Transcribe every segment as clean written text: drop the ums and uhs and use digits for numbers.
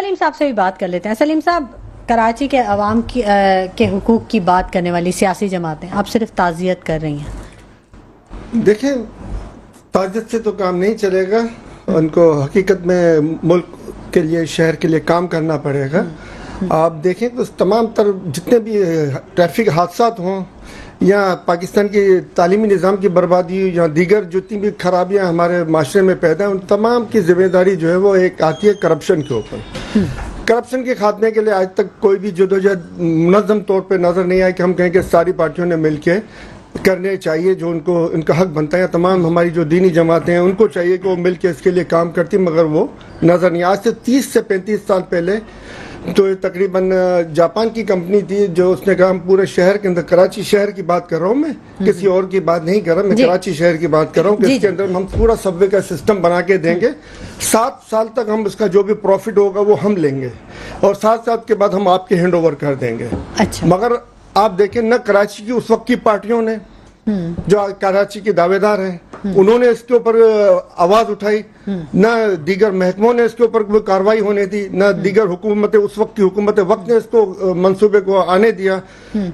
سلیم صاحب سے بھی بات کر لیتے ہیں. سلیم صاحب, کراچی کے عوام کے حقوق کی بات کرنے والی سیاسی جماعتیں آپ صرف تعزیت کر رہی ہیں. دیکھیں, تعزیت سے تو کام نہیں چلے گا, ان کو حقیقت میں ملک کے لیے, شہر کے لیے کام کرنا پڑے گا. آپ دیکھیں تو تمام تر جتنے بھی ٹریفک حادثات ہوں یا پاکستان کی تعلیمی نظام کی بربادی یا دیگر جتنی بھی خرابیاں ہمارے معاشرے میں پیدا ہیں, ان تمام کی ذمہ داری جو ہے وہ ایک آتی ہے کرپشن کے اوپر. کرپشن کے خاتمے کے لیے آج تک کوئی بھی جدوجہد منظم طور پہ نظر نہیں آئی کہ ہم کہیں کہ ساری پارٹیوں نے مل کے کرنے چاہیے جو ان کا حق بنتا ہے. تمام ہماری جو دینی جماعتیں ہیں ان کو چاہیے کہ وہ مل کے اس کے لیے کام کرتی, مگر وہ نظر نہیں. آج سے 30 سے 35 سال پہلے تو تقریباً جاپان کی کمپنی تھی جو اس نے کہا ہم پورے شہر کے اندر, کراچی شہر کی بات کر رہا ہوں میں, کسی اور کی بات نہیں کر رہا, میں کراچی شہر کی بات کر رہا ہوں کہ اس کے اندر ہم پورا سب وے کا سسٹم بنا کے دیں گے. 7 سال تک ہم اس کا جو بھی پروفٹ ہوگا وہ ہم لیں گے اور 7 سال کے بعد ہم آپ کے ہینڈ اوور کر دیں گے. مگر آپ دیکھیں نہ کراچی کی اس وقت کی پارٹیوں نے جو کراچی کے دعوے دار ہیں انہوں نے اس کے اوپر آواز اٹھائی, نہ دیگر محکموں نے اس کے اوپر کوئی کاروائی ہونے دی, نہ دیگر حکومتیں, اس وقت کی حکومت وقت نے اس کو منصوبے کو آنے دیا.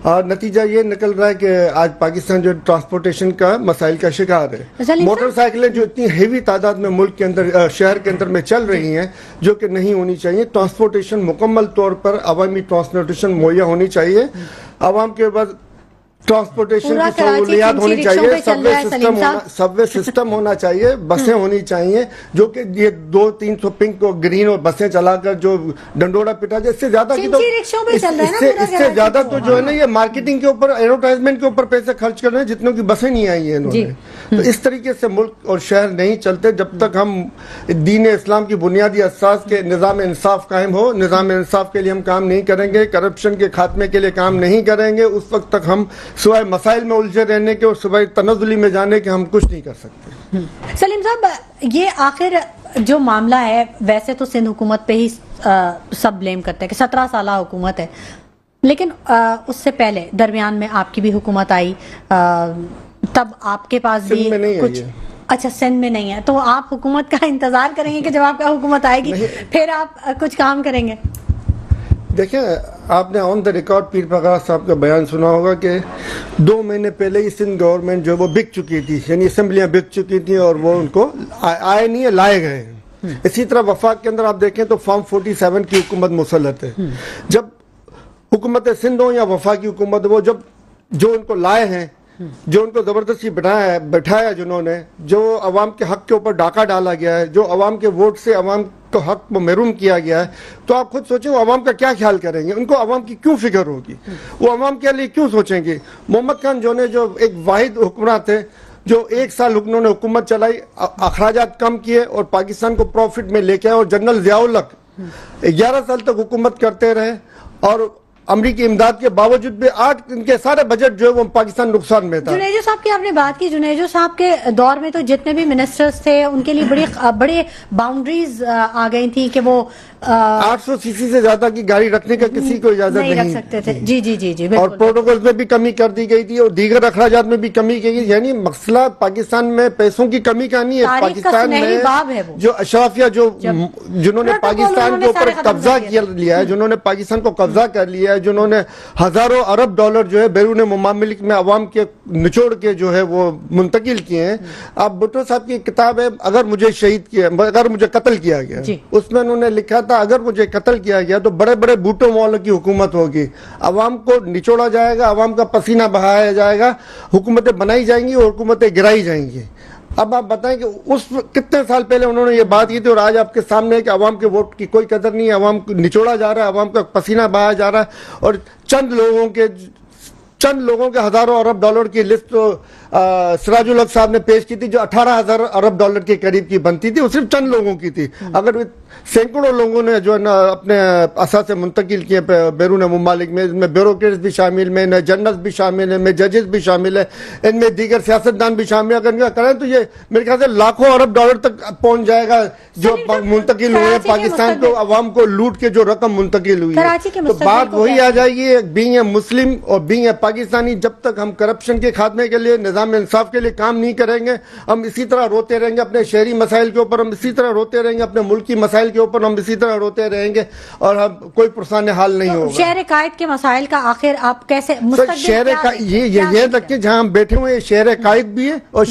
اور نتیجہ یہ نکل رہا ہے کہ آج پاکستان جو ٹرانسپورٹیشن کا مسائل کا شکار ہے. موٹر سائیکلیں جو اتنی ہیوی تعداد میں ملک کے اندر, شہر کے اندر میں چل رہی ہیں جو کہ نہیں ہونی چاہیے. ٹرانسپورٹیشن مکمل طور پر عوامی ٹرانسپورٹیشن مہیا ہونی چاہیے. عوام کے بعد ٹرانسپورٹیشن کی سہولیات ہونی چاہیے, سب وے سسٹم ہونا چاہیے, بسیں ہونی چاہیے جو کہ یہ 200-300 پنک اور گرین اور بسیں چلا کر جو ڈنڈوڑا پٹا جائے, اس سے زیادہ اس سے زیادہ تو جو ہے نا یہ مارکیٹنگ کے اوپر, ایڈورٹائزمنٹ کے اوپر پیسے خرچ کر رہے ہیں جتنوں کی بسیں نہیں آئی ہیں انہوں نے. تو اس طریقے سے ملک اور شہر نہیں چلتے جب تک ہم دین اسلام کی بنیادی اساس کے نظام انصاف قائم ہو. نظام انصاف کے لیے ہم کام نہیں کریں گے, کرپشن کے خاتمے کے لیے کام نہیں کریں گے, اس وقت تک ہم سوائے مسائل میں الجھے رہنے کے اور سوائے تنزلی میں جانے کے ہم کچھ نہیں کر سکتے. سلیم صاحب, یہ آخر جو معاملہ ہے ویسے تو سندھ حکومت پہ ہی سب بلیم کرتے ہیں کہ 17 سالہ حکومت ہے, لیکن اس سے پہلے درمیان میں آپ کی بھی حکومت آئی, تب آپ کے پاس بھی کچھ, اچھا سندھ میں نہیں ہے, تو آپ حکومت کا انتظار کریں گے کہ جب آپ کا حکومت آئے گی پھر آپ کچھ کام کریں گے؟ دیکھیں, آپ نے آن دا ریکارڈ پیر پگڑا صاحب کا بیان سنا ہوگا کہ 2 مہینے پہلے ہی سندھ گورنمنٹ جو وہ بک چکی تھی, یعنی اسمبلیاں بک چکی تھیں اور وہ ان کو آئے نہیں ہے, لائے گئے ہیں. اسی طرح وفاق کے اندر آپ دیکھیں تو فارم 47 کی حکومت مسلط ہے. جب حکومت سندھ ہو یا وفاق کی حکومت, وہ جب جو ان کو لائے ہیں, جو ان کو زبردستی بٹھایا جنہوں نے, جو عوام کے حق کے اوپر ڈاکہ ڈالا گیا ہے, جو عوام کے ووٹ سے عوام کو حق کو محروم کیا گیا ہے, تو آپ خود سوچیں وہ عوام کا کیا خیال کریں گے, ان کو عوام کی کیوں فکر ہوگی, وہ عوام کے لیے کیوں سوچیں گے. محمد خان جو نے جو ایک واحد حکمراں تھے جو 1 سال انہوں نے حکومت چلائی, اخراجات کم کیے اور پاکستان کو پروفٹ میں لے کے آئے, اور جنرل ضیاء الحق 11 سال تک حکومت کرتے رہے اور امریکی امداد کے باوجود بھی آج ان کے سارے بجٹ جو ہے وہ پاکستان نقصان میں تھا. جنیجو صاحب کی آپ نے بات کی, جنیجو صاحب کے دور میں تو جتنے بھی منسٹرز تھے ان کے لیے بڑے باؤنڈریز آ گئی تھی کہ وہ 800 سی سی سے زیادہ کی گاڑی رکھنے کا کسی کو اجازت نہیں رکھ سکتے تھے. جی جی جی جی, اور پروٹوکول میں بھی کمی کر دی گئی تھی اور دیگر اخراجات میں بھی کمی کی گئی. یعنی مسئلہ پاکستان میں پیسوں کی کمی کا نہیں ہے, پاکستان میں جو اشرافیہ جنہوں نے پاکستان کے اوپر قبضہ کر لیا ہے, جنہوں نے پاکستان کو قبضہ کر لیا ہے, جنہوں نے ہزاروں ارب ڈالر جو ہے بیرون ممالک میں عوام کے نچوڑ کے جو ہے وہ منتقل کیے ہیں. اب بھٹو صاحب کی کتاب ہے اگر مجھے شہید کیا, اگر مجھے قتل کیا گیا, اس میں انہوں نے لکھا تھا اگر مجھے قتل کیا گیا تو بڑے بڑے بھٹو والوں کی حکومت ہوگی, عوام کو نچوڑا جائے گا, عوام کا پسینہ بہایا جائے گا, حکومتیں بنائی جائیں گی اور حکومتیں گرائی جائیں گی. اب آپ بتائیں کہ اس کتنے سال پہلے انہوں نے یہ بات کی تھی اور آج آپ کے سامنے ہے کہ عوام کے ووٹ کی کوئی قدر نہیں ہے, عوام کو نچوڑا جا رہا ہے, عوام کا پسینہ بہایا جا رہا ہے, اور چند لوگوں کے ہزاروں ارب ڈالر کی لسٹ سراج الحق صاحب نے پیش کی تھی جو 18,000 ارب ڈالر کے قریب کی بنتی تھی, وہ صرف چند لوگوں کی تھی. اگر سینکڑوں لوگوں نے جو ہے نا اپنے اثاثے منتقل کیے بیرون ممالک میں, ان میں بیوروکریٹس بھی شامل ہیں, ان میں جنرلز بھی شامل ہیں, ان میں ججز بھی شامل ہیں, ان میں دیگر سیاستدان بھی شامل ہیں. اگر ان کا کریں تو یہ میرے خیال سے لاکھوں ارب ڈالر تک پہنچ جائے گا جو منتقل ہوئے پاکستان کو, عوام کو لوٹ کے جو رقم منتقل ہوئی ہے. تو بات وہی آ جائے گی, بینگ اے مسلم اور بینگ اے پاکستانی, جب تک ہم کرپشن کے خاتمے کے لیے, نظام نظام انصاف کے لیے کام نہیں کریں گے، ہم اسی طرح روتے رہیں گے اپنے شہری مسائل کے اوپر، ہم اسی طرح روتے رہیں گے اپنے ملکی مسائل کے اوپر، ہم اسی طرح روتے رہیں گے اور ہم کوئی پرسان حال نہیں ہوگا۔ شہر قائد کے مسائل کا آخر آپ کیسے شہر یہ تک کہ جہاں ہم بیٹھے ہوئے شہر قائد بھی ہے اور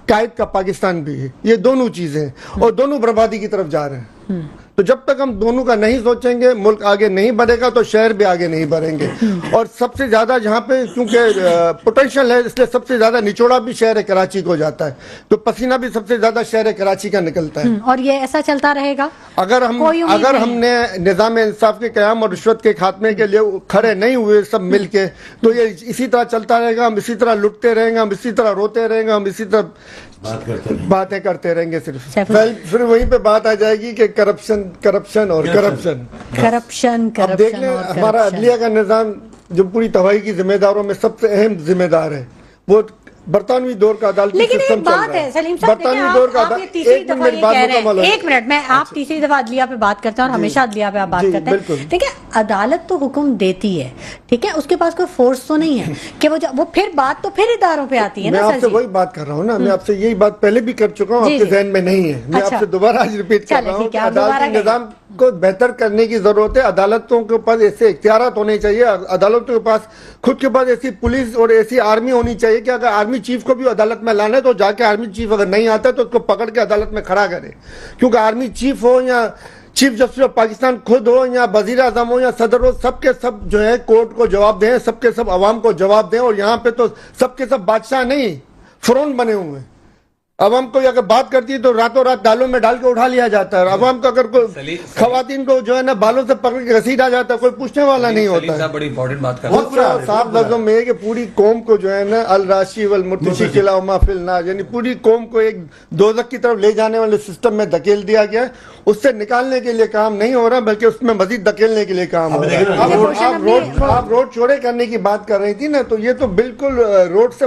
قائد کا پاکستان بھی ہے، یہ دونوں چیزیں ہیں اور دونوں بربادی کی طرف جا رہے ہیں۔ تو جب تک ہم دونوں کا نہیں سوچیں گے، ملک آگے نہیں بڑھے گا تو شہر بھی آگے نہیں بڑھیں گے۔ اور سب سے زیادہ جہاں پہ کیونکہ پوٹینشیل ہے، اس لیے سب سے زیادہ نچوڑا بھی شہر کراچی کو جاتا ہے، تو پسینہ بھی سب سے زیادہ شہر کراچی کا نکلتا ہے۔ اور یہ ایسا چلتا رہے گا اگر ہم نے نظام انصاف کے قیام اور رشوت کے خاتمے کے لیے کھڑے نہیں ہوئے سب مل کے، تو یہ اسی طرح چلتا رہے گا، ہم اسی طرح لٹتے رہیں گے، ہم اسی طرح روتے رہیں گے، ہم اسی طرح باتیں کرتے رہیں گے۔ صرف پھر وہیں پہ بات آ جائے گی کہ کرپشن اور کرپشن۔ اب دیکھ لیں ہمارا عدلیہ کا نظام جو پوری تباہی کی ذمہ داروں میں سب سے اہم ذمہ دار ہے، وہ برطانوی دور کا عدالتی لیکن سسٹم ایک بات ہے سلیم صاحب، برطانوی دور کا آپ یہ تیسری دفعہ یہ کہہ رہے ہیں، ایک منٹ میں آپ تیسری دفعہ عدلیہ پہ بات کرتے ہیں اور ہمیشہ عدلیہ پہ آپ بات کرتے ہیں، ٹھیک ہے؟ عدالت تو حکم دیتی ہے، ٹھیک ہے، اس کے پاس کوئی فورس تو نہیں ہے کہ وہ پھر بات تو پھر اداروں پہ آتی ہے نا۔ میں آپ سے وہی بات کر رہا ہوں نا، میں آپ سے یہی بات پہلے بھی کر چکا ہوں، آپ کے ذہن میں نہیں ہے، میں آپ سے دوبارہ آج ریپیٹ کر رہا ہوں کہ عدالتی نظام کو بہتر کرنے کی ضرورت ہے۔ عدالتوں کے پاس ایسے اختیارات ہونے چاہیے، عدالتوں کے پاس خود کے پاس ایسی پولیس اور ایسی آرمی ہونی چاہیے کہ اگر آرمی چیف کو بھی عدالت میں لانا ہے تو جا کے آرمی چیف اگر نہیں آتا ہے تو اس کو پکڑ کے عدالت میں کھڑا کرے، کیونکہ آرمی چیف ہو یا چیف جسٹس آف پاکستان خود ہو یا وزیر اعظم ہو یا صدر ہو، سب کے سب جو ہے کورٹ کو جواب دیں، سب کے سب عوام کو جواب دیں، اور یہاں پہ تو سب کے سب بادشاہ نہیں فرعون بنے ہوئے ہیں۔ عوام کو اگر بات کرتی ہے تو راتوں رات ڈالوں میں ڈال کے اٹھا لیا جاتا ہے، عوام کو اگر کوئی خواتین کو جو ہے نا بالوں سے پکڑ کے گھسیٹا جاتا ہے، کوئی پوچھنے والا نہیں ہوتا ہے۔ بڑی امپورٹنٹ بات کر رہے ہیں صاحب لفظوں میں ہے کہ پوری قوم کو جو ہے نا الراشی والمرتشی کلا وما فی النار، یعنی پوری قوم کو ایک دوزخ کی طرف لے جانے والے سسٹم میں دھکیل دیا گیا ہے، اس سے نکالنے کے لیے کام نہیں ہو رہا بلکہ اس میں مزید دھکیلنے کے لیے کام ہو رہا ہے۔ آپ روڈ چوڑے کرنے کی بات کر رہی تھی نا، تو یہ تو بالکل روڈ سے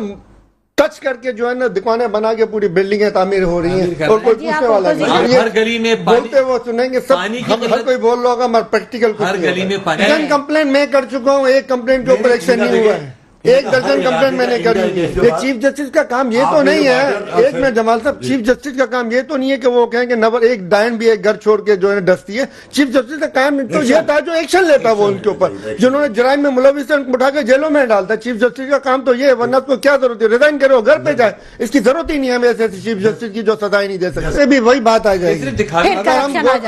ٹچ کر کے جو ہے نا دکانیں بنا کے پوری بلڈنگیں تعمیر ہو رہی ہیں اور کوئی پوچھنے والا نہیں۔ ہر گلی میں بولتے وہ سنیں گے سب، ہر کوئی بول رہا ہوگا مگر پریکٹیکل ہر گلی میں پانی۔ کمپلین میں کر چکا ہوں، ایک کمپلین کے اوپر ایکشن نہیں ہوا ہے، ایک درجن کمپلین میں نے کری۔ یہ چیف جسٹس کا کام یہ تو نہیں ہے، ایک منٹ جمال صاحب، چیف جسٹس کا کام یہ تو نہیں ہے کہ وہ کہیں کہ نمبر ایک ڈائن بھی ایک گھر چھوڑ کے جو ہے ڈستی ہے۔ چیف جسٹس کا کام تو یہ تھا جو ایکشن لیتا وہ ان کے اوپر، جنہوں نے جرائم میں ملوث ہیں ان کو اٹھا کے جیلوں میں ڈالتا۔ چیف جسٹس کا کام تو یہ ہے، ورنہ اس کو کیا ضرورت ہے، ریزائن کرو گھر پہ جائے، اس کی ضرورت ہی نہیں ہے ہمیں ایسے چیف جسٹس کی جو سزائیں نہیں دے سکتے۔ بھی وہی بات آ جائے گی،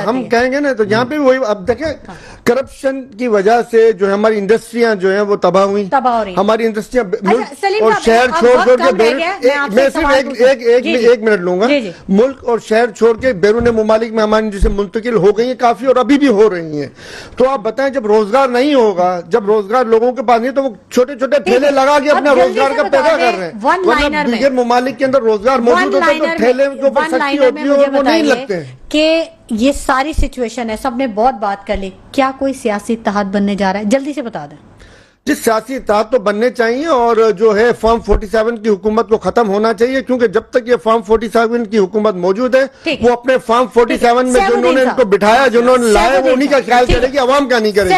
ہم کہیں گے نا تو یہاں پہ وہی۔ اب دیکھیں کرپشن کی وجہ سے جو ہماری انڈسٹریاں جو ہیں وہ تباہ ہوئی، ہماری انڈسٹریاں اور شہر چھوڑ کے میں صرف ایک منٹ لوں گا، ملک اور شہر چھوڑ کے بیرون ممالک میں ہماری جسے منتقل ہو گئی ہیں کافی، اور ابھی بھی ہو رہی ہیں۔ تو آپ بتائیں جب روزگار نہیں ہوگا، جب روزگار لوگوں کے پاس نہیں تو وہ چھوٹے چھوٹے ٹھیلے لگا کے اپنا روزگار کا پیدا کر رہے ہیں، ورنہ دیگر ممالک کے اندر روزگار موجود ہوتا ہے تو ٹھیلے کے اوپر سختی ہوتی ہے اور وہ نہیں لگتے ہیں۔ کہ یہ ساری سچویشن ہے، سب نے بہت بات کر لی، کیا کوئی سیاسی اتحاد بننے جا رہا ہے؟ جلدی سے بتا دیں۔ جس سیاسی اتحاد تو بننے چاہیے، اور جو ہے فارم 47 کی حکومت کو ختم ہونا چاہیے، کیونکہ جب تک یہ فارم 47 کی حکومت موجود ہے وہ اپنے فارم 47 میں جو انہوں نے ان کو بٹھایا، جو انہوں نے لائے، وہ انہی کا خیال کرے گی، عوام کا نہیں کرے گی۔